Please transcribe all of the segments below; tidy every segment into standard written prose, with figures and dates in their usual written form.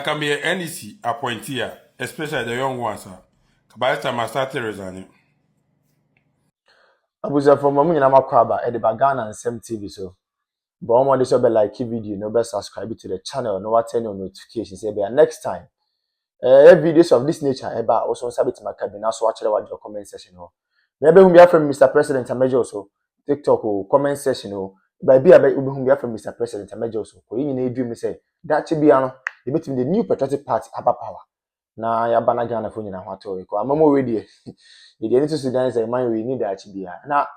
Can be an NDC appointee, especially the young ones. By the time I started resigning. Abuja from Mamu na makwaba e de bagana and Sem TV so. But omo dey so be like video, no be subscribe to the channel, no what turn on notifications. Say be next time. Videos of this nature eba also sabit makabi na so watch the comment section ho. Maybe whom be from Mr. President Amajo so TikTok or comment section ho. By be whom be from Mr. President Amajo so. Ko yin na dream say that be ano e between the new patriotic party aba power. Na ya bana Ghana fo nyina ho ato ko amamo we dey e dey need to Sudan say man we need that bia na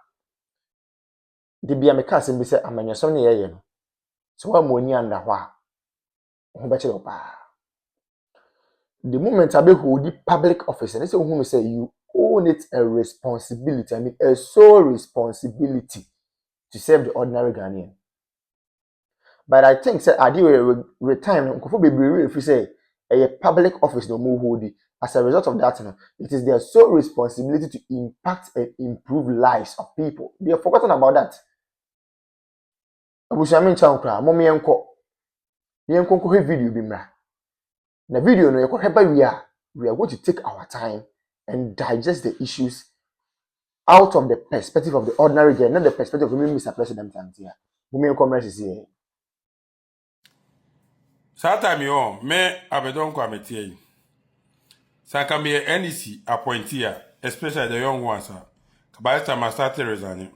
de bia me ka sem bi say amanyasom ne yeye no so wa mo ni anda ho a ho be chiro pa the moment I hold the public office and say who say you own it a responsibility, I mean a sole responsibility to serve the ordinary Ghanaian. But I think say I do retirement nkofo bebree if you say a public office no more hold it. As a result of that, it is their sole responsibility to impact and improve lives of people. They have forgotten about that. Abushami chankra, momi enko. Yenko ko video bi mra. Na video no we are going to take our time and digest the issues out of the perspective of the ordinary girl, not the perspective of Mr. President here. Women commerce here. Time you me abedon committee. So can be an NDC appointee, especially the young ones. By the time I started resigning.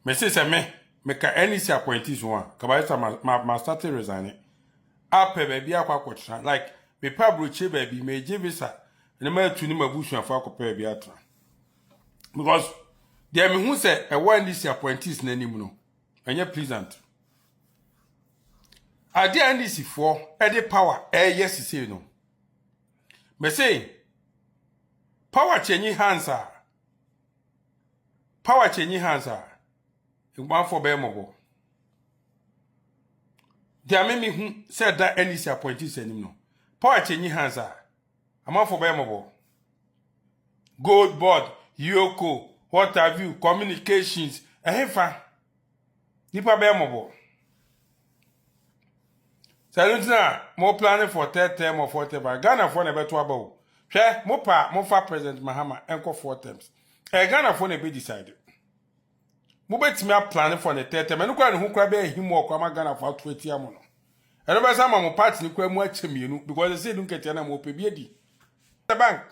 Me say me ka NDC appointees one. By the time I started resigning. Ape baby akwa like me pa broche baby me je visa na ma tuni mabusu afa akwa baby atra because there me hu say e one this appointees na nim no enye pleasant ade NDC for e dey power yes say no me say power change hands e gba for be mo there me who said that NDC appointees anim no power change hands am for be mo gold board yoko what have you communications ehefa nipa be mo Salutina mo planning for third term or fourth term Ghana for na beto aba o hwe mo fa President Mahama enko 4 terms Ghana for na be decided mo betimi a planning for the third term enu kwa ne hu kwa be ahim o kwa ma Ghana for 20 am no eno be sama mo party ni kwa mu achemienu because they say dun ketia na mo pe bi edi the bank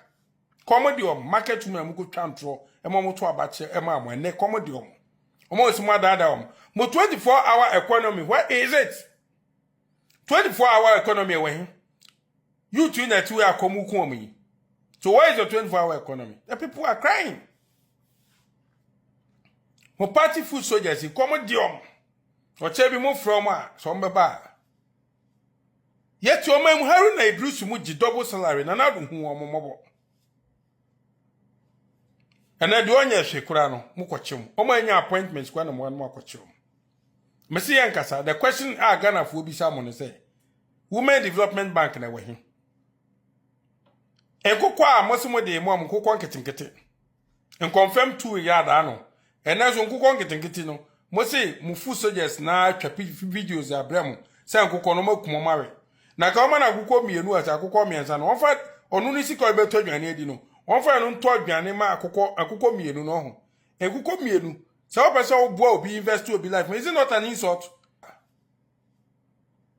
comodium market woman mu ko twantro e mo to abache e ma mo ene comodium omo simu adada mo 24-hour economy what is it 24-hour economy we you two na two akomu ku omi so why is the 24-hour economy the people are crying mo party food soldiers comodium o chebi mo from a so mbeba yet your man haru na idrusu mu gi double salary na na do hu omomobo ena de onye hwekura no mu kwochem omo anya appointments kwa na mo no akwochem mesi yankasa the question a Ghana for bi sa mo no say women development bank na we he enkokwa a mosimo de mo amkokwa nketinkete en confirm 2 yard ano ena so nkokwa nketinkete no mo say mu fu soldiers na atwa videos abramo say nkokwa no makumo mare na ka o ma na akokwa mienu asa akokwa miensa no onfa onu ni sika obeto adwane adi no onfa no nto adwane ma akokwa mienu no ho akokwa mienu say o pese o bua obi invest obi life is it not an insult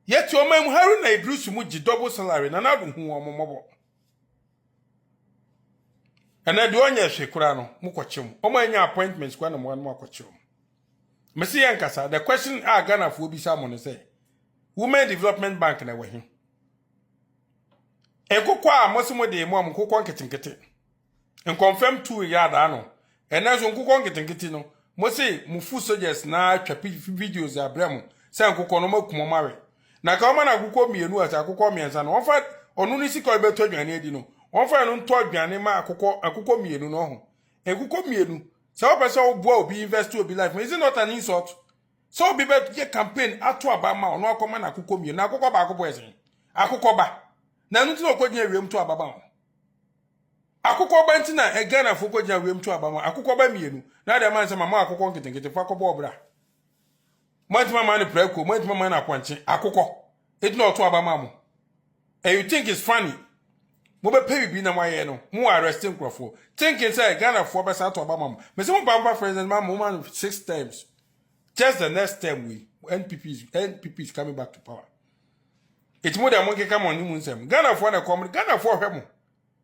yet your man haru na idrusu mu gi double salary na na do hu omomobo ena de onye hwekura no mu kwochem omo anya appointments kwa na mo no akwochem mesi yankasa the question a Ghana for bi sa mo no say women development bank na we he enkokwa a mosimo de mo amkokwa nketinkete en confirm 2 yard ano ena so nkokwa nketinkete no mo say mu fu soldiers na atwa videos abramo say nkokwa no makumo mare na ka o ma na akokwa mienu asa akokwa miensa no onfa onu ni sika obeto adwane adi no onfa no nto adwane ma akokwa mienu no ho akokwa mienu say o pese o bua obi invest obi life is it not an insult so be be campaign ato aba ma ono akoma na akokwa mienu na akokwa ba akokwa esen akokwa ba na nu ti no kwagina wiem to aba ba akokwa ba nti na Ghana fo kwagina wiem to aba ma akokwa ba mienu na de man se mama akokwa nketenkete fa akokwa obra Mwanti mama ni preko, mwanti mama na kwanchi, akoko. It not to abamamu. And you think it's funny? Mo be pay bi na moye no. Mo arresting crofo. Thinking say Ghana for be to abamamu. Me say mo bamba president man 6 times. Just the next time NPP is coming back to power. It's more than monkey come on you say. Ghana for na come. Ghana for him.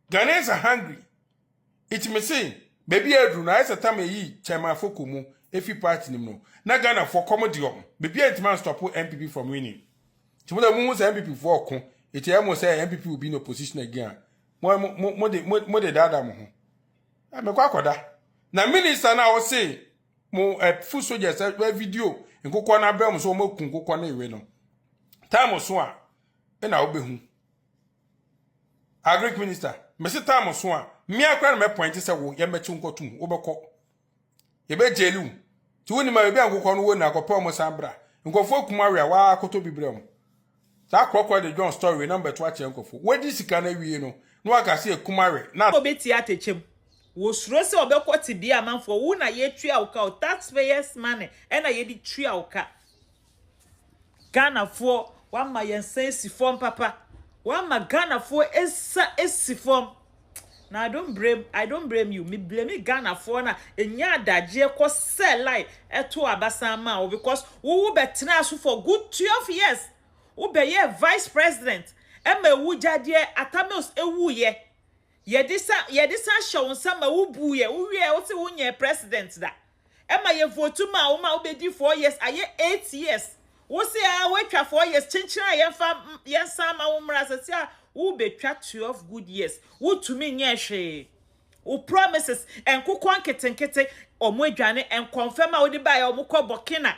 Ghanaians are hungry. It me say baby Edru na esa time yi chairman fokumu efi party nim no. Na Ghana for comedy om. Baby man stop NPP from winning. It's more than mo say NPP for kon. It almost say NPP will be in opposition again. Mo de dada mo ho. Me kwa koda. Na minister na o say mo full soldiers video nkokwa na bem so mo kun nkokwa na ewe no. Time so a e na obehu. Agric minister, me say time so a me akra na me point say wo ye mechi nkotum wo beko. Ye be jelu. Ti woni ma be nkokwa no wo na akopɛ mo sambra. Nkofo kuma we wa akoto bibre mo. Sa krokwa de John story number 2 ache nkofo. Wodi sika na wie no. No aka se kumare. Na obeti atechem. Wo suro se obekọ ti bia amanfo wo na ye tua uka taxpayers money e na ye di tua uka. Ghana for one ma yensen si form papa. One ma Ghana for esi form. Now I don't blame you. Me blame Ghana for na enya adaje ko sell lie eto Abasama o because wo betena so for good 12 years. Wo be ye vice president. E ma wu jade atamos ewu ye. Yedisa show nsama wo buye wo wie wo se wo nye president da. E ma ye vote ma wo ma wo be di 4 years aye 8 years. Wo se a we twa 4 years chinchina ye sama wo mra se a wo be twa 12 good years. Wo tumi nye hwe. Wo promises en kokon ketenkete omo adwane en confirm a wo di ba ya omo kọ Burkina.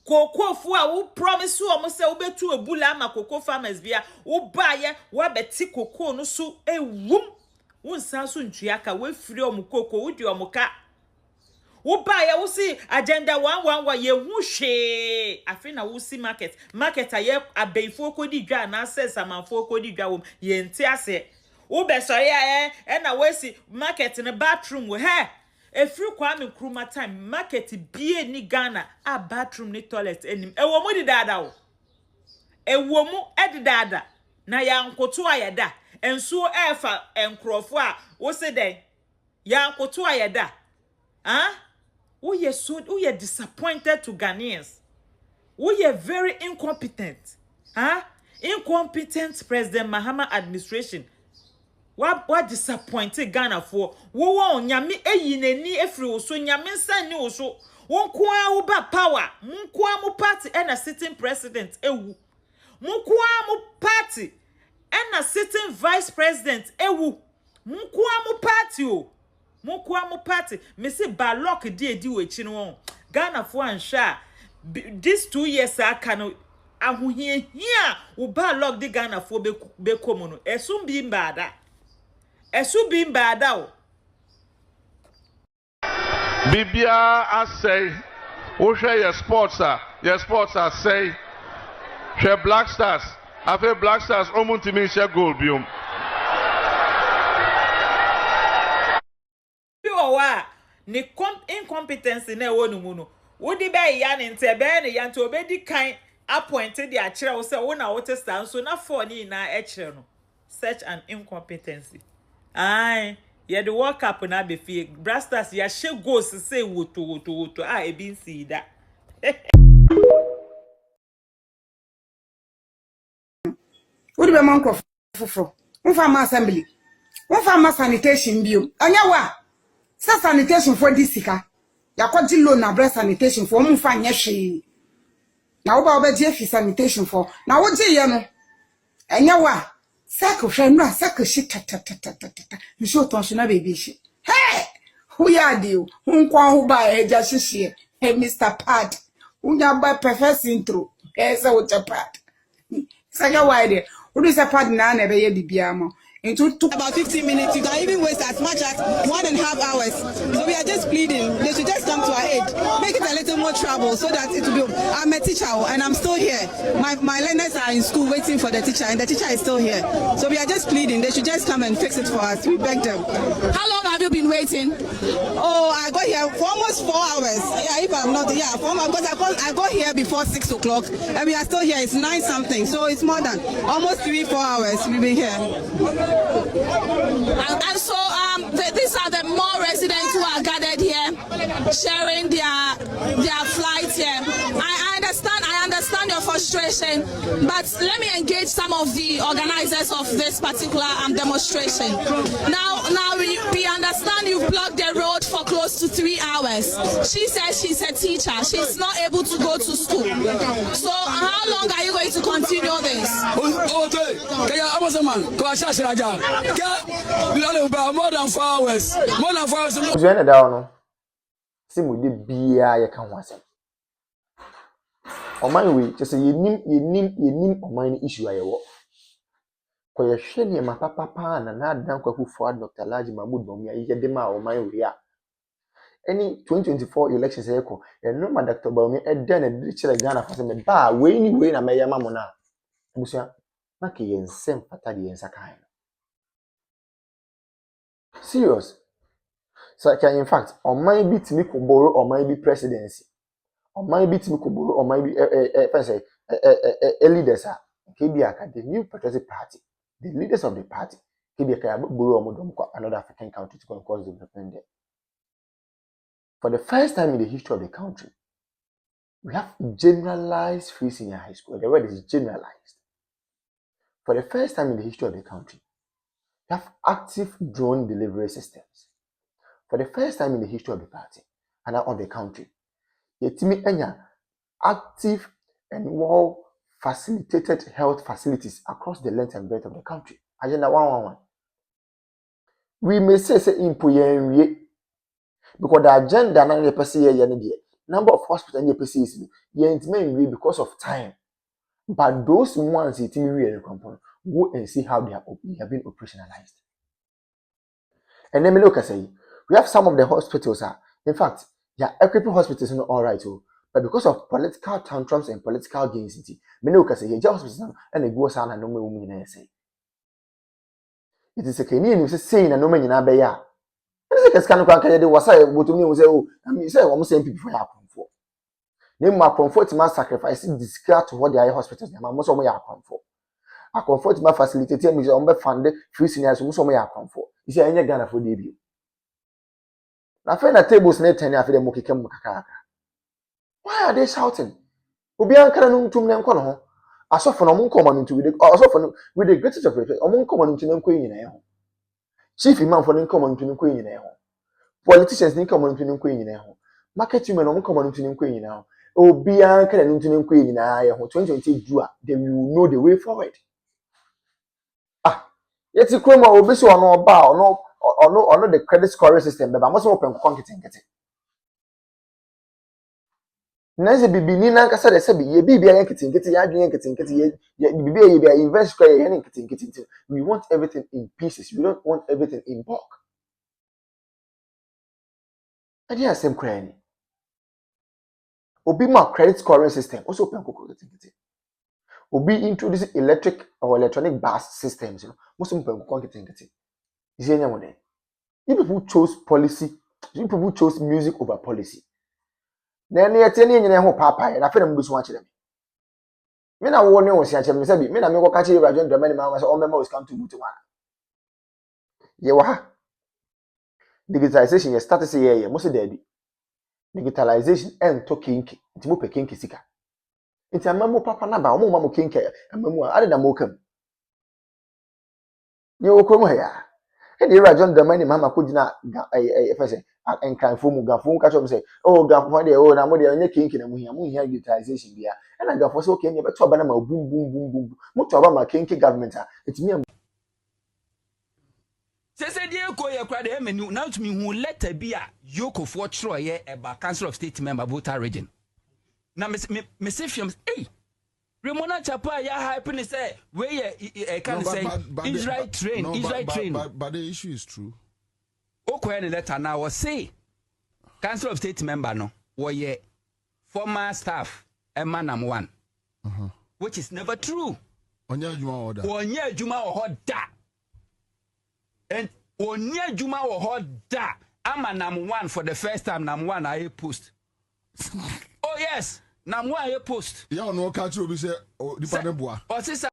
Koko fu a wo promise wo say wo betu ebula ama koko farmers bia wo baye wo beti koko no so ewum wo nsan so ntua ka wo firi omo koko wo di omo ka wo baye wo si agenda 111 ye hu hwe afi na wo si market aye abeifo ko di dwa na access amanfo ko di dwa wo ye nti ase wo be sori e na wo si market ne bathroom wo he Efri Kwame Nkrumah time market bie ni Ghana a bathroom ni toilet enim ewo mu di dada o ewo mu edi dada na ya nkoto ayeda enso efa enkrofo a wo se den ya nkoto ayeda we are disappointed to Ghanaians. We are very incompetent. Incompetent President Mahama administration. What disappointed Ghana for? Wo nyame eyinani efri wo so nyame nsan ni wo so. Won kwa wo ba power. Mun kwa mo party and a sitting president ewu. Mun kwa mo party and a sitting vice president ewu. Mun kwa mo party o. Mun kwa mo party. Me say balok di we chi no. Ghana for ansha. These 2 years aka no ahuhie hia wo balok di Ghana for be komo no. Esum bi mbada. Esu bi mbada o. Bibia asay wo hwe your sports say hwe Black Stars afi Black Stars omuntimi hwe goal biom Wa ni incompetence na ewo nu mu no wo di be ya ne nte be ne ya nte obedi kan appointed the akire wo se wo na wo testa so na for ni na ekire no such an incompetency. Aye, ye the World Cup na be fie. Brasters ya she goals say woto e bin see that. What be man ko foforo. Won fa ma assembly. Won fa ma sanitation bio. Anya wa. Sa sanitation for this sika. Ya kwaji loan na breast sanitation for won fa nye hwe. Na wo ba obeje fi sanitation for. Na wo je ye no. Anya wa. Sako hwenu sako shi ta. Nso tonshina baby shi. Hey! Who ya deal? Nkwa ho ba eja hihie. Hey Mr. Pad. Unya ba perfect intro. Esa wo pad. Saka wide. Udu se pad na be ye bibia mo. into about 15 minutes. You can even waste as much as 1.5 hours. So we are just pleading. They should just come to our aid. Make it a little more trouble so that it will be. I'm a teacher and I'm still here. My learners are in school waiting for the teacher, and the teacher is still here. So we are just pleading. They should just come and fix it for us. We beg them. How long have you been waiting? Oh, I got here for almost 4 hours. Yeah, if I'm not, yeah, 4 hours. Because I got here before 6 o'clock, and we are still here. It's 9 something. So it's more than almost 3-4 hours we've been here. And so these are the more residents who are gathered here, sharing their flight here. I understand your frustration, but let me engage some of the organizers of this particular demonstration. Now we understand you've blocked the road for close to 3 hours. She says she's a teacher. She's not able to go to school. So how long are you going to continue this? Amasaman, more than 4 hours. More than 4 hours. Simu de bia ye kan ho asem. Oman we just say yenim oman issue ayewo. Ko ye hwe ne ma papa na adan kwaku for Dr. Laji Mahmood Bawumia ye de ma oman we a. Any 2024 elections eko, e no ma Dr. Bawumia e den e de kire Ghana for say me ba we ni we na me yama mo na. Busia na ke ye nsem pata de yensa kan. Serious. So in fact, on my bit me could borrow or my be presidency. On my bit me could borrow or my be leaders are KBA, the new patriotic party, the leaders of the party, KBA borrow another African country to cause development there. For the first time in the history of the country, we have generalized free senior high school. The word is generalized. For the first time in the history of the country, we have active drone delivery systems. For the first time in the history of the party and of the country, yetimi enya active and well facilitated health facilities across the length and breadth of the country. Agenda 111. We may say impo yenwie because the agenda na the person here number of hospitals and the is yentime because of time. But those ones yetimi we go and see how they have been operationalized. And then me look say we have some of the hospitals in fact, yeah, equipping hospitals are all right, but because of political tantrums and political gains, many can say, yeah, hospitals and it goes on and no woman say. It is a Kenyan who saying and no man in Abaya. It is a kind of country that was I would to me was oh, I mean, say almost same people for comfort. Name my comfort must sacrifice discard to what the hospitals are most of my comfort. I comfort my facilitator is on the funded free seniors who some comfort. You see, any Ghana for debut. Na fe na tables na tani afi dem mokekam kakaka. Why are they shouting? Obi ankara no ntum ne nko no ho. Asofo no mo nkoma no ntu asofo no with the greatest of respect, omo nkoma no ntu ne nko nyina ho. Chief imam for ne nkoma no ntu ne nko nyina ho. Politicians ne nkoma no ntu ne nko nyina ho. Market women no nkoma no ntu ne nko nyina ho. Obi ankara no ntu ne nko nyina ye ho. 2020 dua, they will know the way forward. Yeti kroma obi so ono ba ono the credit scoring system be ba mo so open konketenkete. Nanze bibini na nkasa de se bi ye bibia yanketenkete ya adwen yanketenkete ye bibia ye bia invest square ye yanketenkete. We want everything in pieces. We don't want everything in bulk. Adi asem kra ni. Obi ma credit scoring system also open konketenkete. Obi introduce electric or electronic bus systems, most of them konketenkete. Is any one there? You people chose policy, you people chose music over policy. Then you tell me ho papa, and I feel I'm going to watch them. Me na wo ne wo sia chem se bi me na me ko ka che Ibrahim Dramani ma so o mema was come to Butuu one. Ye wa ha. Digitalization ye start say ye mo se da bi. Digitalization en to kinki, nti mo pe kinki sika. Nti amamu papa na ba o mo ma mo kinki amamu a ade na mo kam. Ye wo ko mo ya. E dey Ibrahim Dramani mama ko gina efese enkanfo mu gafo ka chom say oh gafo dey oh na mo dey onye kinki na mo hia digitalization bia. And I gafo say okay me beto aba na ma boom boom. Mo to aba ma kinki government a etimi Say dear ko ye kra de menu now to me who letter be a Y0uth for Troye about Council of State member Butuu region. Now me say film hey Ramona Chapa ya hype say where can say Israel train, Israel train. But the issue is true. Okay, the letter now was say Council of State member no, were former staff Emanam one, which is never true. Onya Juma order. Onya Juma or da, and Onya Juma or da. Amanam one for the first time. Nam one I post. Oh yes, Nam one I post. Yeah, no catch you. We say, oh, the panel boy. Or sister.